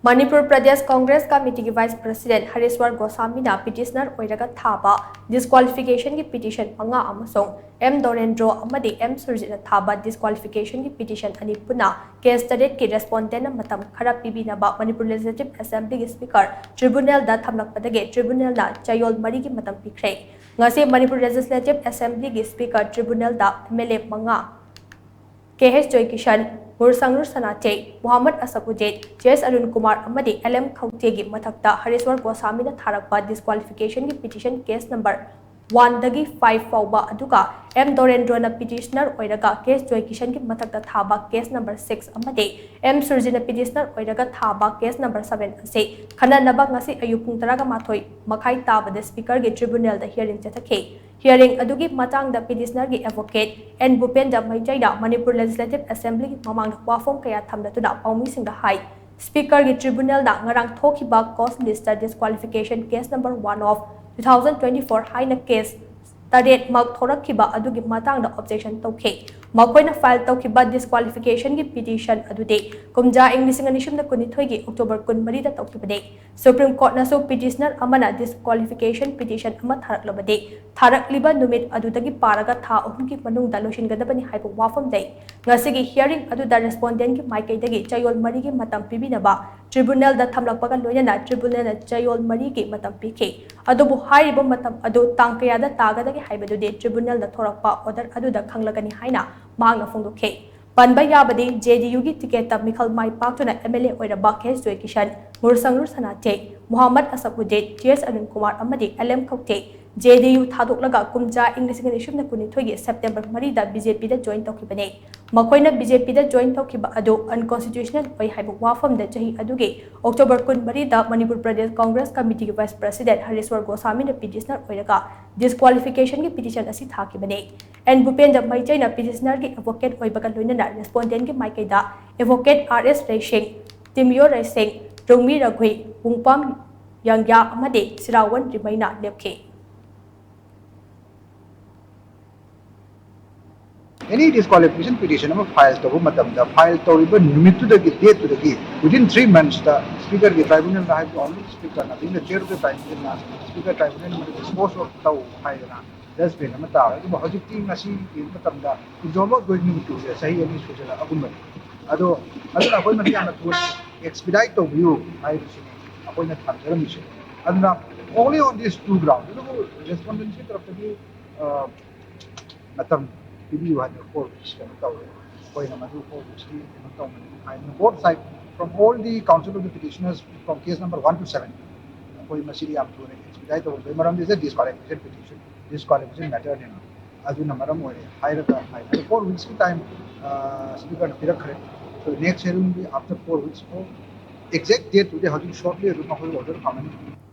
Manipur Pradesh Congress Committee Vice President Hareshwar Goshwami na petitioner oiraga thaba disqualification ki petition panga amasung M Dorendro amadi M Surjit thaba disqualification ki petition ani punna case taret ki respondent Matam Khara Pibinaba Manipur Legislative Assembly ki speaker Tribunal da Thamlakpadagi Tribunal na Chayol mari ki Matam Pikhre ngasi Manipur Legislative Assembly ki speaker Tribunal da MLA manga Kishan Mursangur Sanate, Muhammad Asapujit, J.S. Arun Kumar Amadi, LM Kautegi Matakta, Hareshwar Goshwami na Tharakpa disqualification ki petition case number 1 dagi 5 fauba aduga M Dorendro na petitioner oiraga case Kishan ki matakta thaba case number 6 amadi M Surjit na petitioner oiraga thaba case number 7 ase khana nabak ngasi ayupung taraga mathoi makhai taba the speaker ki tribunal da hearing chathake hearing adugi matang da petitioner ki advocate N Bupenda Maijaida Manipur Legislative Assembly mamang wafom kaya thamdatuna paumi singda hai speaker ki tribunal da ngarang thokiba cause list disqualification case number 1 of 2024 haina case taret mak thorakhiba adugi matang da objection tokhe makoina file tokhiba disqualification ki petition adude kumja english nganishum na kunithoi gi october 13 da tokhibade supreme court na so petitioner amana disqualification petition ama tharaklabade tharakliba numit adudagi paraga tha ahum ki manung da loshin gadabani haibu wafam dai ngasigi hearing aduda respondent ki maikai dagi chayol mari gi matam pibinaba tribunal da thamlakpaga loina tribunal na chayol mari gi matam pikhe adubu hairiba matam adu tangkaya da tagadagi haibadude tribunal da thorakpa order aduda khanglagani haina maang na phongdokhe panba yabadi JDU gi ticket ta mikhal mai paktuna MLA oiraba case Kishan Mursangur Sanate Muhammad Asapujit J.S. Arun Kumar amadi LM Kaute JDU thadoklaga kumja English nganishum na kunithoi gi September 3 da BJP da join tokibane makoina BJP da join tokiba adu unconstitutional oi haibu wafam da chahi aduge October 13 da Manipur Pradesh Congress Committee Vice President Hareshwar Goshwami na petitioner oiraga disqualification ki petition asi thakibane N Bupenda Maijaina petitioner ki advocate oibaga loina respondent ki maikaida advocate RS Racing Timyo Racing Rungmi Raghui Pungpam Yangya amade Sirawan Rimaina lepke Any disqualification petition file to the file to even numit to the date to the within 3 months the speaker the tribunal has only speaker nothing the chair of the tribunal speaker tribunal will dispose of the file that's been a matter of hojiki nasi in matamda jomo going to sahi any social agreement ado appointment to expedite the view I appointment for mission and only on these two grounds respondent of the matam you had 4 weeks both sides from all the council of the petitioners from case number 1 to 7 expedite the memorandum is a disqualification petition disqualification matter as in maram higher 4 weeks time speaker Pikhre so next hearing will be after 4 weeks exact date today shortly order coming